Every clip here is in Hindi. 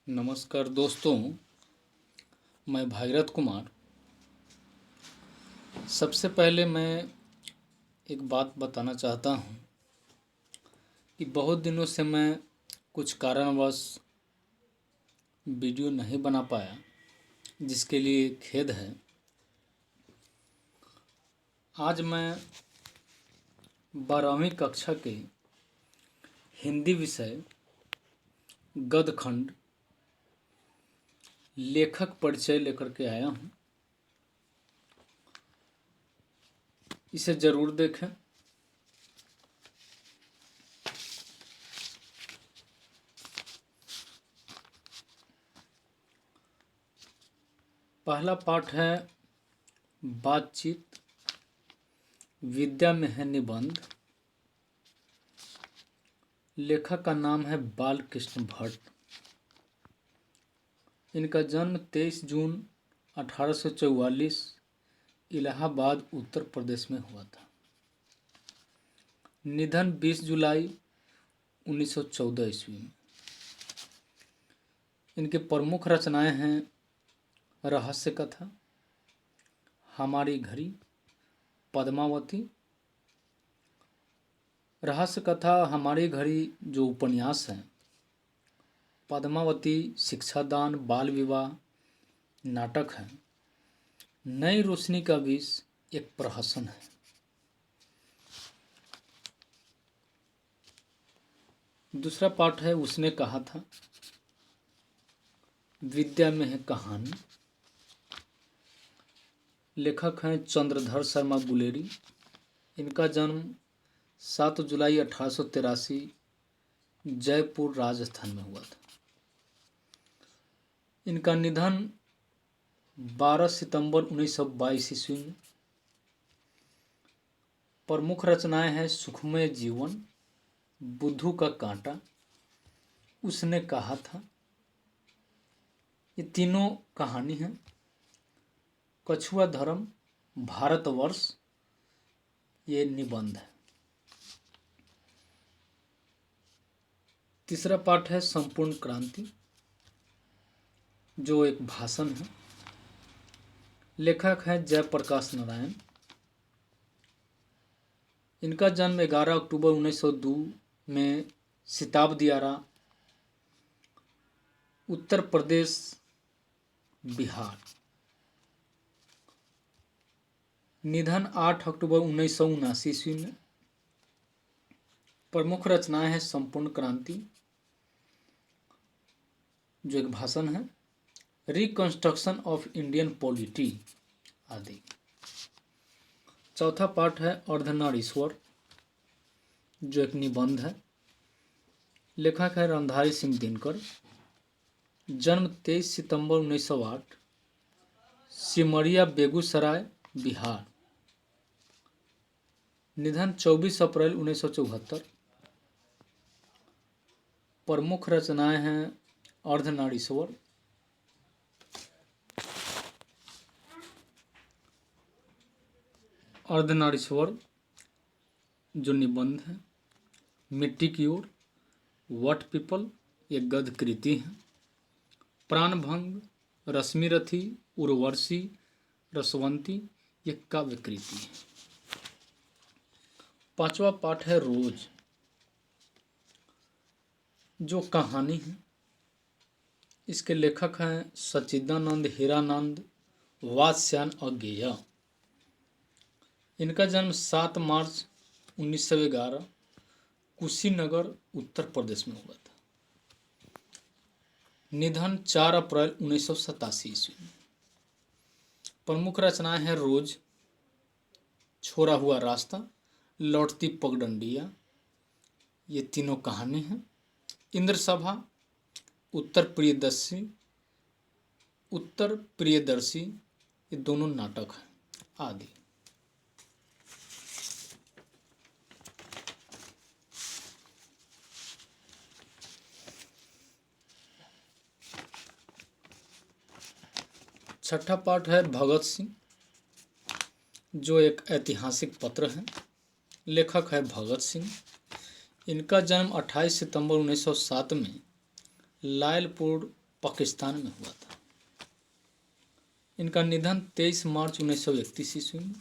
नमस्कार दोस्तों, मैं भागीरथ कुमार। सबसे पहले मैं एक बात बताना चाहता हूँ कि बहुत दिनों से मैं कुछ कारणवश वीडियो नहीं बना पाया, जिसके लिए खेद है। आज मैं 12वीं कक्षा के हिंदी विषय गद्य खंड लेखक परिचय लेकर के आया हूँ। इसे ज़रूर देखें। पहला पाठ है बातचीत, विद्या में है निबंध। लेखक का नाम है बालकृष्ण भट्ट। इनका जन्म 23 जून 1844 इलाहाबाद उत्तर प्रदेश में हुआ था। निधन 20 जुलाई 1914 ईस्वी में। इनके प्रमुख रचनाएं हैं रहस्य कथा, हमारी घड़ी, पद्मावती। रहस्य कथा हमारी घड़ी जो उपन्यास है, पद्मावती शिक्षादान बाल विवाह नाटक है, नई रोशनी का विष एक प्रहसन है। दूसरा पाठ है उसने कहा था, विद्या में है कहानी। लेखक हैं चंद्रधर शर्मा गुलेरी। इनका जन्म 7 जुलाई 1883 जयपुर राजस्थान में हुआ था। इनका निधन 12 सितंबर 1922 ईस्वी में। प्रमुख रचनाएं हैं सुखमय जीवन, बुद्धू का कांटा, उसने कहा था। ये तीनों कहानी हैं। कछुआ धर्म, भारतवर्ष, ये निबंध है। तीसरा पाठ है संपूर्ण क्रांति, जो एक भाषण है। लेखक है जयप्रकाश नारायण। इनका जन्म 11 अक्टूबर 1902 में सिताब दियारा, उत्तर प्रदेश, बिहार। निधन 8 अक्टूबर 1979 ईस्वी में। प्रमुख रचनाएं हैं संपूर्ण क्रांति, जो एक भाषण है, रिकंस्ट्रक्शन ऑफ इंडियन पॉलिटी आदि। चौथा पाठ है अर्धनारीश्वर, जो एक निबंध है। लेखक है रणधारी सिंह दिनकर। जन्म 23 सितंबर 1908, सिमरिया बेगूसराय, बिहार। निधन 24 अप्रैल 1974। प्रमुख रचनाएं हैं अर्धनारीश्वर, अर्धनारीश्वर जो निबंध है, मिट्टी की ओर, वट पीपल, ये गद्य कृति है। प्राणभंग, रश्मिरथी, उर्वशी, रसवंती, ये काव्य कृति है। पांचवा पाठ है रोज, जो कहानी है। इसके लेखक हैं सच्चिदानंद हीरानंद वात्स्यायन अज्ञेय। इनका जन्म 7 मार्च 1911 कुशीनगर, उत्तर प्रदेश में हुआ था। निधन 4 अप्रैल 1987 ईस्वी में। प्रमुख रचनाएं हैं रोज, छोड़ा हुआ रास्ता, लौटती पगडंडिया, ये तीनों कहानी हैं। इंद्र सभा, उत्तर प्रियदर्शी, ये दोनों नाटक हैं आदि। छठा पाठ है भगत सिंह, जो एक ऐतिहासिक पत्र है। लेखक है भगत सिंह। इनका जन्म 28 सितंबर 1907 में लायलपुर पाकिस्तान में हुआ था। इनका निधन 23 मार्च 1931 ईस्वी में।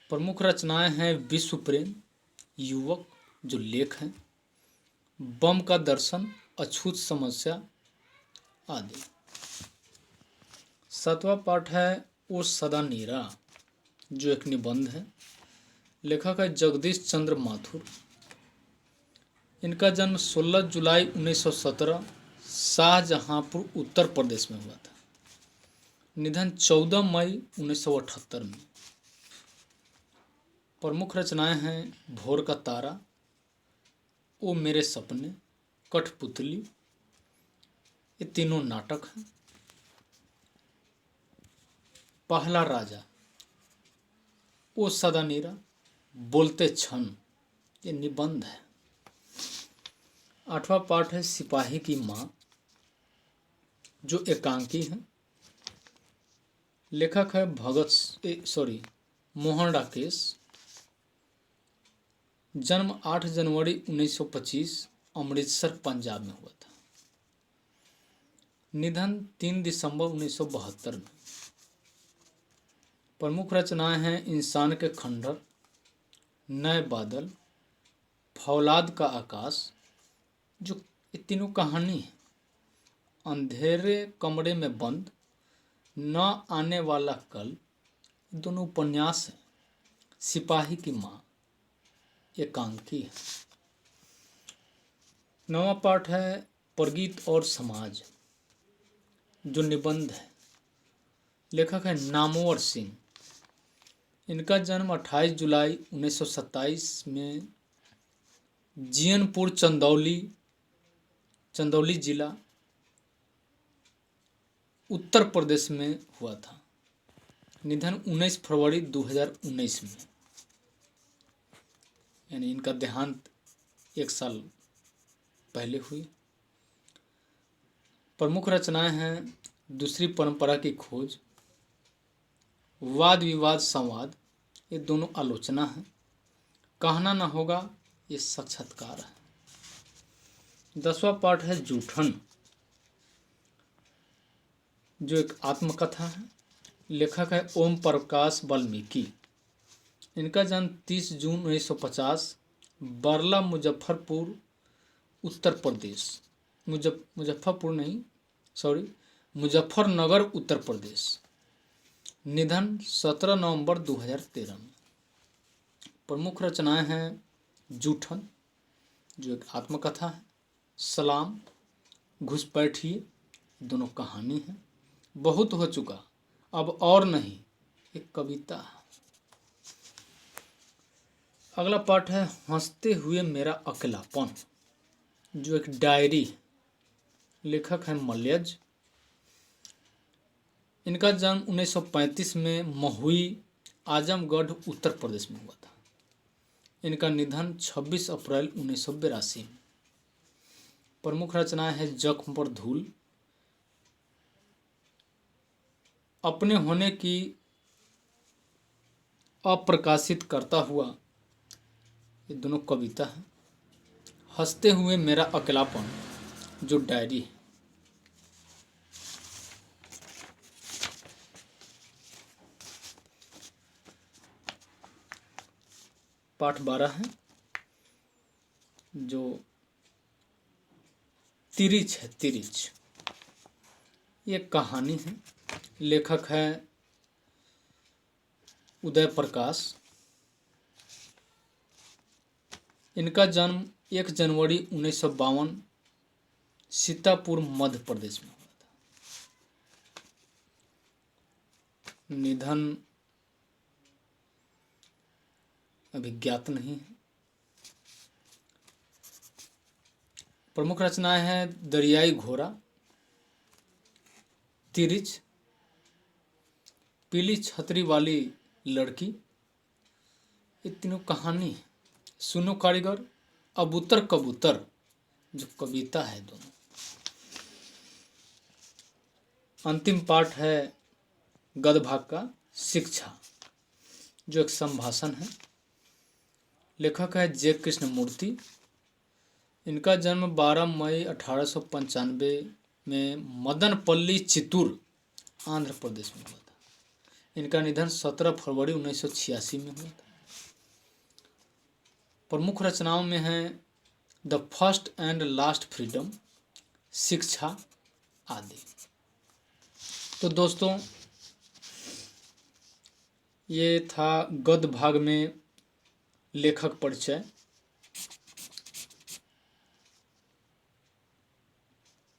प्रमुख रचनाएं हैं विश्व प्रेम, युवक जो लेख हैं, बम का दर्शन, अछूत समस्या आदि। 7वां पाठ है ओ सदा नीरा जो एक निबंध है। लेखक है जगदीश चंद्र माथुर। इनका जन्म 16 जुलाई 1917 शाहजहांपुर उत्तर प्रदेश में हुआ था। निधन 14 मई 1978 में। प्रमुख रचनाएं हैं भोर का तारा, ओ मेरे सपने, कठपुतली, ये तीनों नाटक हैं। पहला राजा, ओ सदा नीरा, बोलते क्षण, ये निबंध है। 8वां पाठ है सिपाही की माँ जो एकांकी है। लेखक है मोहन राकेश। जन्म 8 जनवरी 1925 अमृतसर पंजाब में हुआ था। निधन 3 दिसंबर 1972 में। प्रमुख रचनाएं हैं इंसान के खंडहर, नए बादल, फौलाद का आकाश, जो ये तीनों कहानी है, अंधेरे कमरे में बंद, न आने वाला कल, दोनों उपन्यास हैं। सिपाही की माँ एकांकी है। 9वां पाठ है प्रगीत और समाज जो निबंध है। लेखक है नामवर सिंह। इनका जन्म 28 जुलाई 1927 में जियनपुर चंदौली जिला उत्तर प्रदेश में हुआ था। निधन 19 फरवरी 2019 में, यानी इनका देहांत 1 साल पहले हुई। प्रमुख रचनाएं हैं दूसरी परंपरा की खोज, वाद विवाद संवाद, ये दोनों आलोचना है। कहना न होगा, ये साक्षात्कार है। 10वां पाठ है जूठन जो एक आत्मकथा है। लेखक है ओम प्रकाश वाल्मीकि। इनका जन्म 30 जून 1950 बरला मुजफ्फरपुर उत्तर प्रदेश, मुजफ्फरनगर उत्तर प्रदेश। निधन 17 नवंबर 2013 में। प्रमुख रचनाएं हैं जूठन जो एक आत्मकथा है, सलाम, घुसपैठिए, दोनों कहानी है, बहुत हो चुका अब और नहीं, एक कविता है। अगला पाठ है हंसते हुए मेरा अकेलापन जो एक डायरी है। लेखक है मलयज। इनका जन्म 1935 में महुई, आजमगढ़ उत्तर प्रदेश में हुआ था। इनका निधन 26 अप्रैल 1982 में। प्रमुख रचनाएं है जख्म पर धूल, अपने होने की अप्रकाशित करता हुआ, ये दोनों कविता है। हंसते हुए मेरा अकेलापन जो डायरी है। पाठ 12 है जो तिरिच है। तिरिच ये कहानी है। लेखक है उदय प्रकाश। इनका जन्म 1 जनवरी 1952 सीतापुर मध्य प्रदेश में हुआ था। निधन अभी ज्ञात नहीं है। प्रमुख रचनाएं हैं दरियाई घोड़ा, तिरिच, पीली छतरी वाली लड़की, ये तीनों कहानी है। सुनो कारीगर, अबूतर कबूतर जो कविता है दोनों। अंतिम पाठ है गदभाग का शिक्षा जो एक संभाषण है। लेखक है जे कृष्णमूर्ति। इनका जन्म 12 मई 1895 में मदनपल्ली चित्तूर आंध्र प्रदेश में हुआ था। इनका निधन 17 फरवरी 1986 में हुआ था। प्रमुख रचनाओं में हैं the first and last freedom, शिक्षा आदि। तो दोस्तों, ये था गद्य भाग में लेखक परिचय।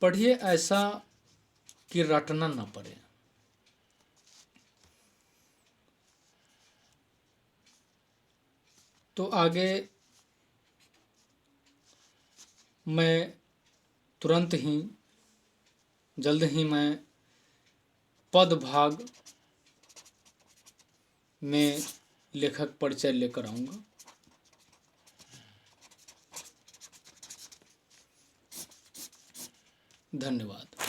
पढ़िए ऐसा कि रटना न पड़े। तो आगे मैं तुरंत ही, जल्द ही मैं पद भाग में लेखक परिचय लेकर आऊँगा। धन्यवाद।